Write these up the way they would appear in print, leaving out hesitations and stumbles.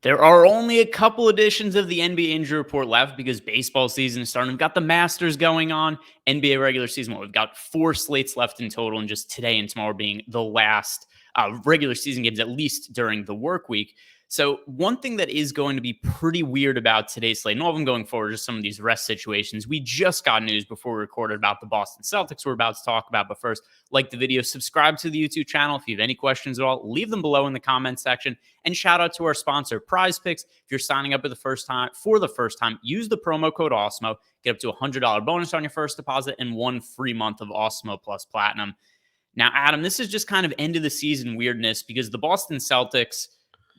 There are only a couple editions of the NBA injury report left because baseball season is starting. We've got the Masters going on, NBA regular season. We've got 4 slates left in total, and just today and tomorrow being the last regular season games, at least during the work week. So one thing that is going to be pretty weird about today's slate, and all of them going forward, just some of these rest situations. We just got news before we recorded about the Boston Celtics we're about to talk about. But first, like the video, subscribe to the YouTube channel. If you have any questions at all, leave them below in the comments section. And shout out to our sponsor, Prize Picks. If you're signing up for the first time, use the promo code Awesemo. Get up to a $100 bonus on your first deposit and 1 free month of Awesemo Plus Platinum. Now, Adam, this is just kind of end of the season weirdness because the Boston Celtics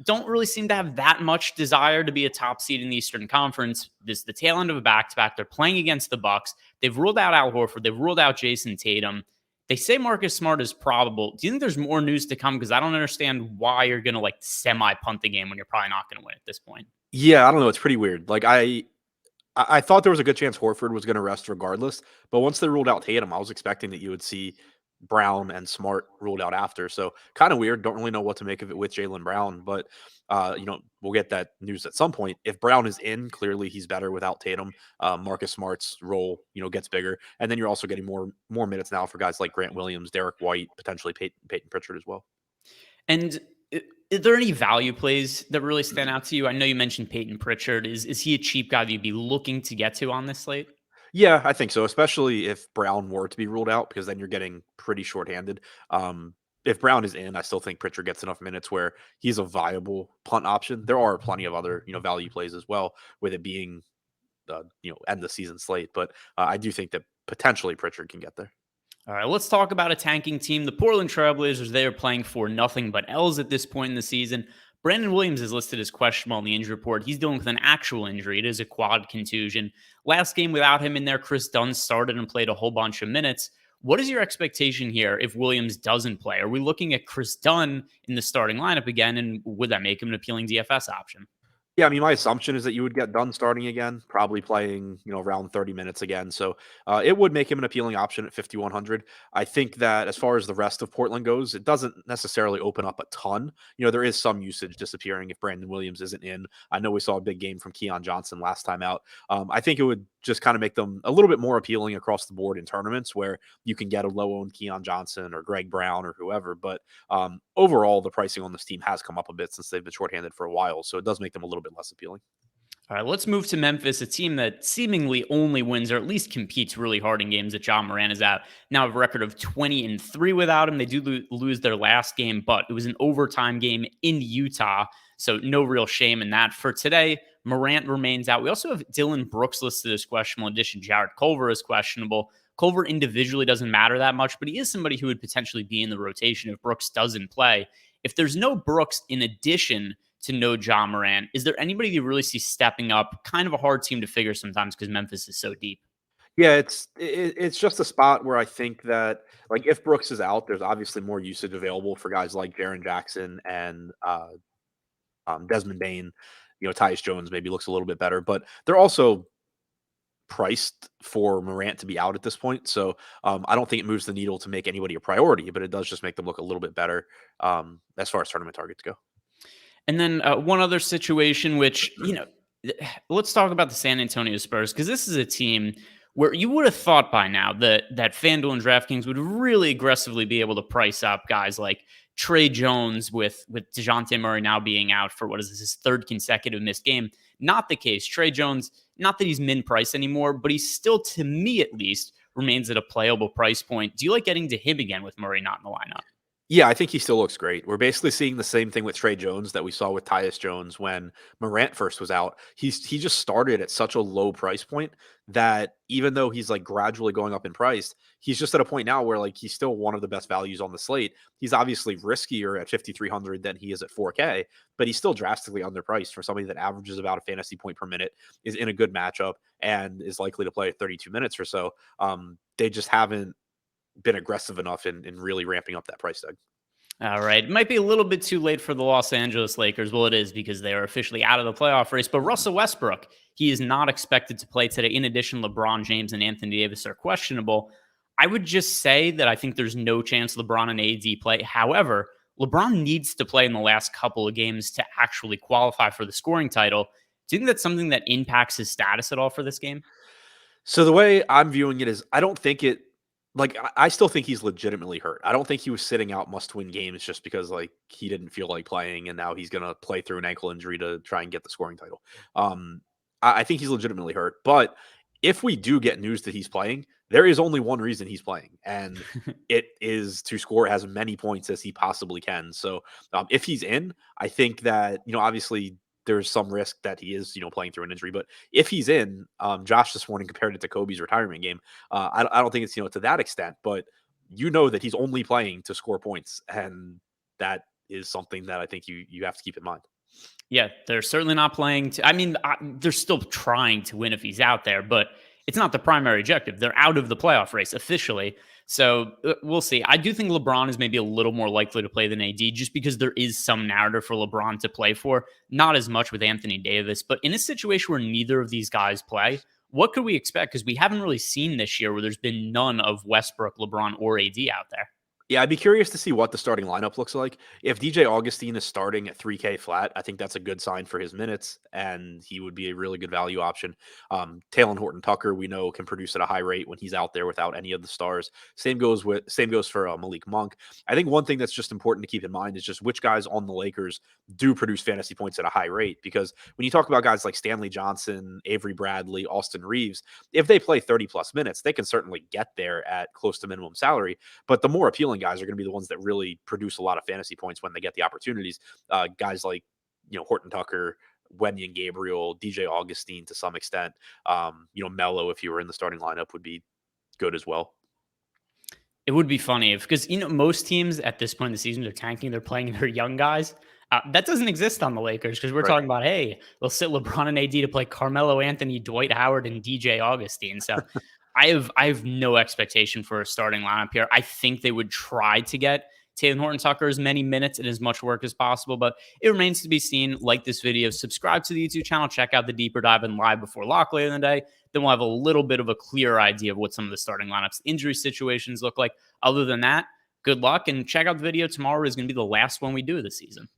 don't really seem to have that much desire to be a top seed in the Eastern Conference. This is the tail end of a back-to-back. They're playing against the Bucks. They've ruled out Al Horford. They've ruled out Jayson Tatum. They say Marcus Smart is probable. Do you think there's more news to come? Because I don't understand why you're going to semi-punt the game when you're probably not going to win at this point. Yeah, I don't know. It's pretty weird. I thought there was a good chance Horford was going to rest regardless. But once they ruled out Tatum, I was expecting that you would see Brown and Smart ruled out after. So kind of weird. Don't really know what to make of it with Jaylen Brown. But, we'll get that news at some point. If Brown is in, clearly he's better without Tatum. Marcus Smart's role, gets bigger. And then you're also getting more minutes now for guys like Grant Williams, Derek White, potentially Peyton Pritchard as well. And is there any value plays that really stand out to you? I know you mentioned Peyton Pritchard. Is he a cheap guy that you'd be looking to get to on this slate? Yeah, I think so, especially if Brown were to be ruled out, because then you're getting pretty shorthanded. If Brown is in, I still think Pritchard gets enough minutes where he's a viable punt option. There are plenty of other, value plays as well, with it being, end the season slate. But I do think that potentially Pritchard can get there. All right, let's talk about a tanking team. The Portland Trailblazers, they are playing for nothing but L's at this point in the season. Brandon Williams is listed as questionable on the injury report. He's dealing with an actual injury. It is a quad contusion. Last game without him in there, Chris Dunn started and played a whole bunch of minutes. What is your expectation here if Williams doesn't play? Are we looking at Chris Dunn in the starting lineup again, and would that make him an appealing DFS option? Yeah, I mean, my assumption is that you would get Dunn starting again, probably playing, around 30 minutes again. So it would make him an appealing option at 5,100. I think that as far as the rest of Portland goes, it doesn't necessarily open up a ton. There is some usage disappearing if Brandon Williams isn't in. I know we saw a big game from Keon Johnson last time out. I think it would just kind of make them a little bit more appealing across the board in tournaments where you can get a low-owned Keon Johnson or Greg Brown or whoever. But overall, the pricing on this team has come up a bit since they've been shorthanded for a while. So it does make them a little bit less appealing. All right, let's move to Memphis, a team that seemingly only wins or at least competes really hard in games that John Moran is out. Now a record of 20-3 without him. They do lose their last game, but it was an overtime game in Utah, so no real shame in that. For today, Morant remains out. We also have Dillon Brooks listed as questionable. In addition, Jarrett Culver is questionable. Culver individually doesn't matter that much, but he is somebody who would potentially be in the rotation if Brooks doesn't play. If there's no Brooks in addition to no John Moran, is there anybody you really see stepping up? Kind of a hard team to figure sometimes because Memphis is so deep. Yeah, it's just a spot where I think that if Brooks is out, there's obviously more usage available for guys like Jaren Jackson and Desmond Bane. Tyus Jones maybe looks a little bit better, but they're also priced for Morant to be out at this point. So I don't think it moves the needle to make anybody a priority, but it does just make them look a little bit better as far as tournament targets go. And then one other situation, which, let's talk about the San Antonio Spurs, because this is a team where you would have thought by now that FanDuel and DraftKings would really aggressively be able to price up guys like Trey Jones with Dejounte Murray now being out for, his third consecutive missed game. Not the case. Trey Jones, not that he's min price anymore, but he still, to me at least, remains at a playable price point. Do you like getting to him again with Murray not in the lineup? Yeah, I think he still looks great. We're basically seeing the same thing with Trey Jones that we saw with Tyus Jones when Morant first was out. He just started at such a low price point that even though he's gradually going up in price, he's just at a point now where he's still one of the best values on the slate. He's obviously riskier at 5,300 than he is at 4K, but he's still drastically underpriced for somebody that averages about a fantasy point per minute, is in a good matchup, and is likely to play 32 minutes or so. They just haven't been aggressive enough in really ramping up that price tag. All right. It might be a little bit too late for the Los Angeles Lakers. Well, it is because they are officially out of the playoff race. But Russell Westbrook, he is not expected to play today. In addition, LeBron James and Anthony Davis are questionable. I would just say that I think there's no chance LeBron and AD play. However, LeBron needs to play in the last couple of games to actually qualify for the scoring title. Do you think that's something that impacts his status at all for this game? So the way I'm viewing it is I don't think it like I still think he's legitimately hurt. I don't think he was sitting out must-win games just because like he didn't feel like playing and now he's gonna play through an ankle injury to try and get the scoring title. Um, I think he's legitimately hurt. But if we do get news that he's playing, there is only one reason he's playing, and it is to score as many points as he possibly can. So if he's in, I think that obviously there's some risk that he is playing through an injury, but if he's in, Josh this morning compared it to Kobe's retirement game. I don't think it's to that extent, but that he's only playing to score points, and that is something that I think you have to keep in mind. Yeah, they're certainly not playing to. I mean, they're still trying to win if he's out there, but it's not the primary objective. They're out of the playoff race officially. So we'll see. I do think LeBron is maybe a little more likely to play than AD just because there is some narrative for LeBron to play for. Not as much with Anthony Davis, but in a situation where neither of these guys play, what could we expect? Because we haven't really seen this year where there's been none of Westbrook, LeBron, or AD out there. Yeah, I'd be curious to see what the starting lineup looks like. If DJ Augustine is starting at 3K flat, I think that's a good sign for his minutes, and he would be a really good value option. Talen Horton-Tucker, we know, can produce at a high rate when he's out there without any of the stars. Same goes for Malik Monk. I think one thing that's just important to keep in mind is just which guys on the Lakers do produce fantasy points at a high rate. Because when you talk about guys like Stanley Johnson, Avery Bradley, Austin Reeves, if they play 30 plus minutes, they can certainly get there at close to minimum salary. But the more appealing guys are going to be the ones that really produce a lot of fantasy points when they get the opportunities. Guys like, Horton Tucker, Wenyen Gabriel, DJ Augustine to some extent. Melo, if you were in the starting lineup, would be good as well. It would be funny because most teams at this point in the season are tanking. They're playing their young guys. That doesn't exist on the Lakers because we're talking about, hey, they'll sit LeBron and AD to play Carmelo Anthony, Dwight Howard, and DJ Augustine. So I have no expectation for a starting lineup here. I think they would try to get Talen Horton-Tucker as many minutes and as much work as possible, but it remains to be seen. Like this video, subscribe to the YouTube channel, check out the deeper dive and live before lock later in the day. Then we'll have a little bit of a clear idea of what some of the starting lineups, injury situations look like. Other than that, good luck and check out the video tomorrow. Is going to be the last one we do of the season.